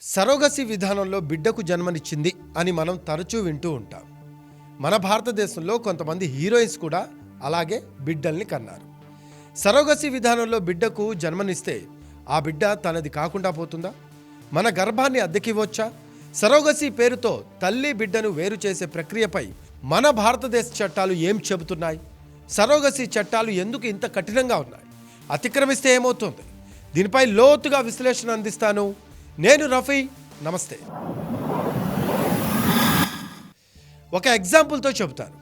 Surrogacy విధానంలో బిడ్డకు జన్మనిచ్చింది అని మనం తరచూ వింటూ ఉంటాం. మన భారతదేశంలో కొంతమంది హీరోయిన్స్ కూడా అలాగే బిడ్డల్ని కన్నారు. సరోగసి విధానంలో బిడ్డకు జన్మనిస్తే ఆ బిడ్డ తనది కాకుండా పోతుందా? మన గర్భాన్ని అద్దెకివ్వొచ్చా? సరోగసి పేరుతో తల్లి బిడ్డను వేరు చేసే ప్రక్రియపై మన భారతదేశ చట్టాలు ఏం చెబుతున్నాయి? సరోగసి చట్టాలు ఎందుకు ఇంత కఠినంగా ఉన్నాయి? అతిక్రమిస్తే ఏమవుతుంది? దీనిపై లోతుగా విశ్లేషణ అందిస్తాను. నేను రఫీ. నమస్తే. ఒక ఎగ్జాంపుల్తో చెబుతాను.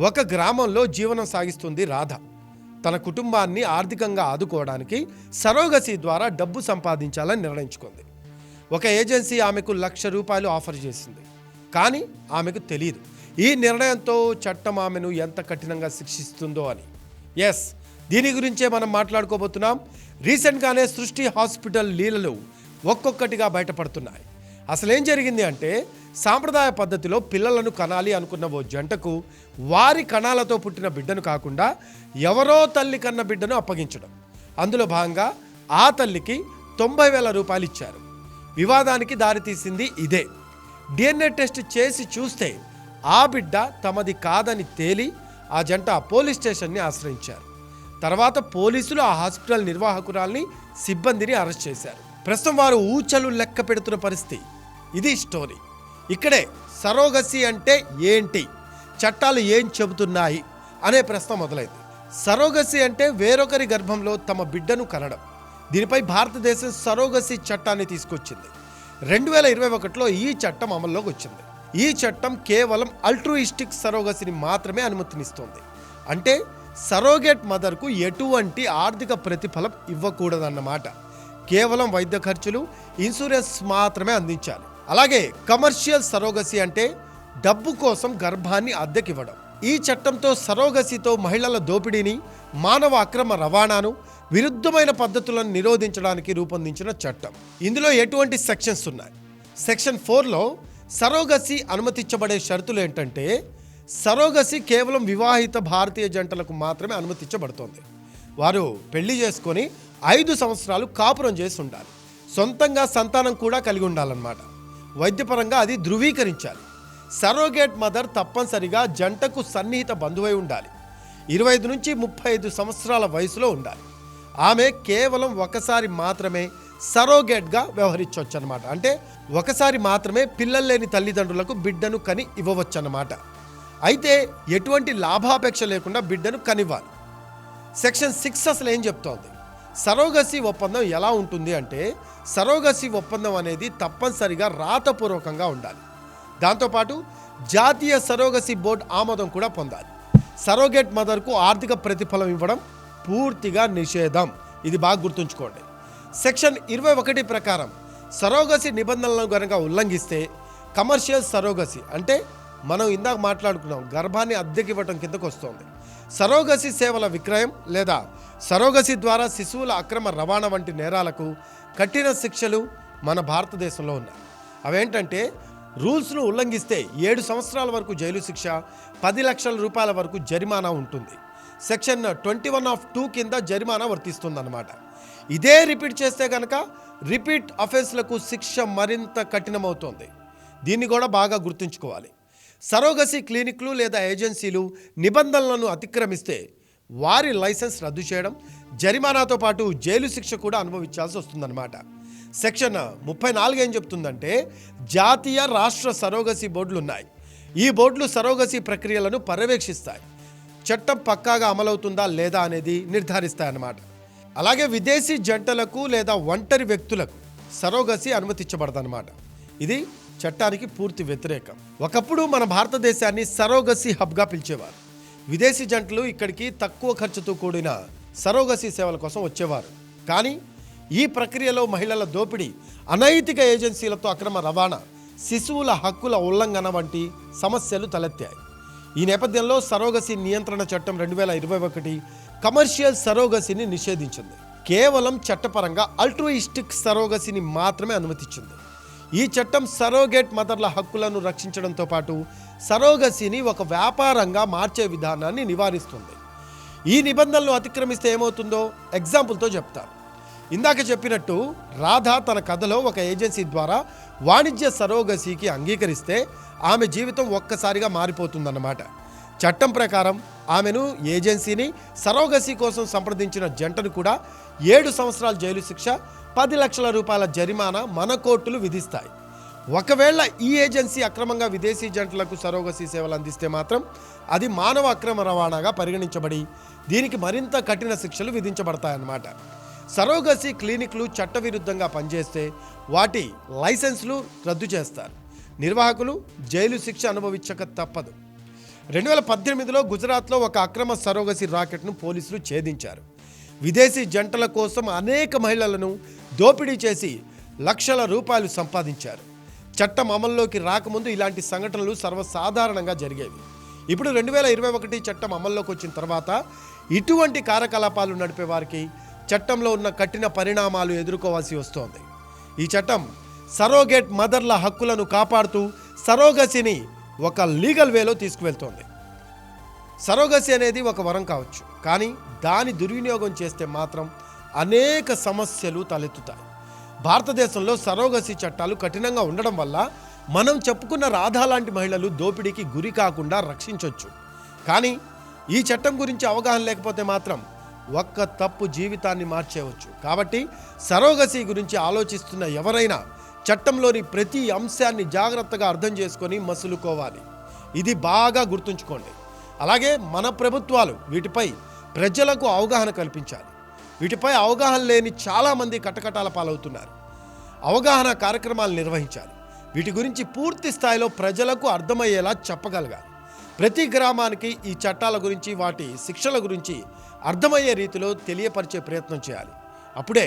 ఒక గ్రామంలో జీవనం సాగిస్తుంది రాధ. తన కుటుంబాన్ని ఆర్థికంగా ఆదుకోవడానికి సరోగసి ద్వారా డబ్బు సంపాదించాలని నిర్ణయించుకుంది. ఒక ఏజెన్సీ ఆమెకు ₹1,00,000 ఆఫర్ చేసింది. కానీ ఆమెకు తెలియదు ఈ నిర్ణయంతో చట్టం ఆమెను ఎంత కఠినంగా శిక్షిస్తుందో అని. ఎస్, దీని గురించే మనం మాట్లాడుకోబోతున్నాం. రీసెంట్గానే సృష్టి హాస్పిటల్ లీలలు ఒక్కొక్కటిగా బయటపడుతున్నాయి. అసలేం జరిగింది అంటే, సాంప్రదాయ పద్ధతిలో పిల్లలను కనాలి అనుకున్న ఓ జంటకు వారి కణాలతో పుట్టిన బిడ్డను కాకుండా ఎవరో తల్లి కన్న బిడ్డను అప్పగించడం. అందులో భాగంగా ఆ తల్లికి ₹90,000 ఇచ్చారు. వివాదానికి దారితీసింది ఇదే. DNA టెస్ట్ చేసి చూస్తే ఆ బిడ్డ తమది కాదని తేలి ఆ జంట పోలీస్ స్టేషన్ని ఆశ్రయించారు. తర్వాత పోలీసులు ఆ హాస్పిటల్ నిర్వాహకురాల్ని, సిబ్బందిని అరెస్ట్ చేశారు. ప్రస్తుతం వారు ఊచలు లెక్క పెడుతున్న పరిస్థితి. ఇది స్టోరీ. ఇక్కడే సరోగసి అంటే ఏంటి, చట్టాలు ఏం చెబుతున్నాయి అనే ప్రశ్న మొదలైంది. సరోగసి అంటే వేరొకరి గర్భంలో తమ బిడ్డను కనడం. దీనిపై భారతదేశం సరోగసి చట్టాన్ని తీసుకొచ్చింది. 2021లో ఈ చట్టం అమల్లోకి వచ్చింది. ఈ చట్టం కేవలం అల్ట్రూయిస్టిక్ సరోగసిని మాత్రమే అనుమతినిస్తోంది. అంటే సరోగేట్ మదర్కు ఎటువంటి ఆర్థిక ప్రతిఫలం ఇవ్వకూడదన్నమాట. కేవలం వైద్య ఖర్చులు, ఇన్సూరెన్స్ మాత్రమే అందించాలి. అలాగే కమర్షియల్ సరోగసి అంటే డబ్బు కోసం గర్భాన్ని అద్దెకివ్వడం. ఈ చట్టంతో సరోగసితో మహిళల దోపిడీని, మానవ అక్రమ రవాణాను, విరుద్ధమైన పద్ధతులను నిరోధించడానికి రూపొందించిన చట్టం. ఇందులో ఎటువంటి సెక్షన్స్ ఉన్నాయి? సెక్షన్ 4లో సరోగసి అనుమతించబడే షరతులు ఏంటంటే, సరోగసి కేవలం వివాహిత భారతీయ జంటలకు మాత్రమే అనుమతించబడుతోంది. వారు పెళ్లి చేసుకొని 5 సంవత్సరాలు కాపురం చేసి ఉండాలి. సొంతంగా సంతానం కూడా కలిగి ఉండాలన్నమాట. వైద్యపరంగా అది ధృవీకరించాలి. సరోగేట్ మదర్ తప్పనిసరిగా జంటకు సన్నిహిత బంధువై ఉండాలి. 25 నుంచి 35 సంవత్సరాల వయసులో ఉండాలి. ఆమె కేవలం ఒకసారి మాత్రమే సరోగేట్గా వ్యవహరించవచ్చు అన్నమాట. అంటే ఒకసారి మాత్రమే పిల్లలు లేని తల్లిదండ్రులకు బిడ్డను కని ఇవ్వవచ్చు అన్నమాట. అయితే ఎటువంటి లాభాపేక్ష లేకుండా బిడ్డను కనివ్వాలి. సెక్షన్ 6 అసలు ఏం చెప్తోంది? సరోగసి ఒప్పందం ఎలా ఉంటుంది అంటే, సరోగసి ఒప్పందం అనేది తప్పనిసరిగా రాతపూర్వకంగా ఉండాలి. దాంతోపాటు జాతీయ సరోగసి బోర్డు ఆమోదం కూడా పొందాలి. సరోగేట్ మదర్కు ఆర్థిక ప్రతిఫలం ఇవ్వడం పూర్తిగా నిషేధం. ఇది బాగా గుర్తుంచుకోండి. సెక్షన్ 21 ప్రకారం సరోగసి నిబంధనలను కనుక ఉల్లంఘిస్తే కమర్షియల్ సరోగసి అంటే మనం ఇందాక మాట్లాడుకున్నాం, గర్భాన్ని అద్దెకివ్వటం కిందకు వస్తుంది. సరోగసి సేవల విక్రయం లేదా సరోగసి ద్వారా శిశువుల అక్రమ రవాణా వంటి నేరాలకు కఠిన శిక్షలు మన భారతదేశంలో ఉన్నాయి. అవేంటంటే, రూల్స్ను ఉల్లంఘిస్తే 7 సంవత్సరాల వరకు జైలు శిక్ష, ₹10 లక్షల వరకు జరిమానా ఉంటుంది. సెక్షన్ 21(2) కింద జరిమానా వర్తిస్తుందన్నమాట. ఇదే రిపీట్ చేస్తే కనుక రిపీట్ అఫెన్స్లకు శిక్ష మరింత కఠినమవుతోంది. దీన్ని కూడా బాగా గుర్తుంచుకోవాలి. సరోగసి క్లినిక్లు లేదా ఏజెన్సీలు నిబంధనలను అతిక్రమిస్తే వారి లైసెన్స్ రద్దు చేయడం, జరిమానాతో పాటు జైలు శిక్ష కూడా అనుభవించాల్సి వస్తుందన్నమాట. సెక్షన్ 34 ఏం చెప్తుందంటే, జాతీయ రాష్ట్ర సరోగసి బోర్డులు ఉన్నాయి. ఈ బోర్డులు సరోగసి ప్రక్రియలను పర్యవేక్షిస్తాయి. చట్టం పక్కాగా అమలవుతుందా లేదా అనేది నిర్ధారిస్తాయన్నమాట. అలాగే విదేశీ జంటలకు లేదా ఒంటరి వ్యక్తులకు సరోగసి అనుమతించబడదన్నమాట. ఇది చట్టానికి పూర్తి వ్యతిరేకం. ఒకప్పుడు మన భారతదేశాన్ని సరోగసి హబ్గా పిలిచేవారు. విదేశీ జంటలు ఇక్కడికి తక్కువ ఖర్చుతో కూడిన సరోగసి సేవల కోసం వచ్చేవారు. కానీ ఈ ప్రక్రియలో మహిళల దోపిడీ, అనైతిక ఏజెన్సీలతో అక్రమ రవాణా, శిశువుల హక్కుల ఉల్లంఘన వంటి సమస్యలు తలెత్తాయి. ఈ నేపథ్యంలో సరోగసి నియంత్రణ చట్టం 2021 కమర్షియల్ సరోగసిని నిషేధించింది. కేవలం చట్టపరంగా అల్ట్రూయిస్టిక్ సరోగసిని మాత్రమే అనుమతించింది. ఈ చట్టం సరోగేట్ మదర్ల హక్కులను రక్షించడంతో పాటు సరోగసిని ఒక వ్యాపారంగా మార్చే విధానాన్ని నివారిస్తుంది. ఈ నిబంధనలు అతిక్రమిస్తే ఏమవుతుందో ఎగ్జాంపుల్తో చెప్తాను. ఇందాక చెప్పినట్టు రాధ తన కథలో ఒక ఏజెన్సీ ద్వారా వాణిజ్య సరోగసీకి అంగీకరిస్తే ఆమె జీవితం ఒక్కసారిగా మారిపోతుందన్నమాట. చట్టం ప్రకారం ఆమెను, ఏజెన్సీని, సరోగసీ కోసం సంప్రదించిన జంటను కూడా 7 సంవత్సరాల జైలు శిక్ష, 10 లక్షల రూపాయల జరిమానా మన కోర్టులు విధిస్తాయి. ఒకవేళ ఈ ఏజెన్సీ అక్రమంగా విదేశీ జంటలకు సరోగసీ సేవలు అందిస్తే మాత్రం అది మానవ అక్రమ రవాణాగా పరిగణించబడి దీనికి మరింత కఠిన శిక్షలు విధించబడతాయన్నమాట. సరోగసీ క్లినిక్లు చట్టవిరుద్ధంగా పనిచేస్తే వాటి లైసెన్సులు రద్దు చేస్తారు. నిర్వాహకులు జైలు శిక్ష అనుభవించక తప్పదు. 2018లో గుజరాత్లో ఒక అక్రమ సరోగసీ రాకెట్ను పోలీసులు ఛేదించారు. విదేశీ జంటల కోసం అనేక మహిళలను దోపిడీ చేసి లక్షల రూపాయలు సంపాదించారు. చట్టం అమల్లోకి రాకముందు ఇలాంటి సంఘటనలు సర్వసాధారణంగా జరిగేవి. ఇప్పుడు 2021 చట్టం అమల్లోకి వచ్చిన తర్వాత ఇటువంటి కార్యకలాపాలు నడిపే వారికి చట్టంలో ఉన్న కఠిన పరిణామాలు ఎదుర్కోవాల్సి వస్తోంది. ఈ చట్టం సరోగేట్ మదర్ల హక్కులను కాపాడుతూ సరోగసీని ఒక లీగల్ వేలో తీసుకువెళ్తోంది. సరోగసీ అనేది ఒక వరం కావచ్చు, కానీ దాని దుర్వినియోగం చేస్తే మాత్రం అనేక సమస్యలు తలెత్తుతాయి. భారతదేశంలో సరోగసీ చట్టాలు కఠినంగా ఉండడం వల్ల మనం చెప్పుకున్న రాధా లాంటి మహిళలు దోపిడీకి గురి కాకుండా రక్షించవచ్చు. కానీ ఈ చట్టం గురించి అవగాహన లేకపోతే మాత్రం ఒక్క తప్పు జీవితాన్ని మార్చేయవచ్చు. కాబట్టి సరోగసీ గురించి ఆలోచిస్తున్న ఎవరైనా చట్టంలోని ప్రతి అంశాన్ని జాగ్రత్తగా అర్థం చేసుకొని మసులుకోవాలి. ఇది బాగా గుర్తుంచుకోండి. అలాగే మన ప్రభుత్వాలు వీటిపై ప్రజలకు అవగాహన కల్పించాలి. వీటిపై అవగాహన లేని చాలామంది కటకటాల పాలవుతున్నారు. అవగాహన కార్యక్రమాలు నిర్వహించాలి. వీటి గురించి పూర్తి స్థాయిలో ప్రజలకు అర్థమయ్యేలా చెప్పగలగాలి. ప్రతి గ్రామానికి ఈ చట్టాల గురించి, వాటి శిక్షల గురించి అర్థమయ్యే రీతిలో తెలియపరిచే ప్రయత్నం చేయాలి. అప్పుడే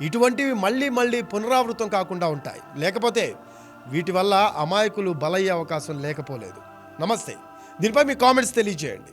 ఇటువంటివి మళ్ళీ పునరావృతం కాకుండా ఉంటాయి. లేకపోతే వీటి వల్ల అమాయకులు బలయ్యే అవకాశం లేకపోలేదు. నమస్తే. దీనిపై మీ కామెంట్స్ తెలియజేయండి.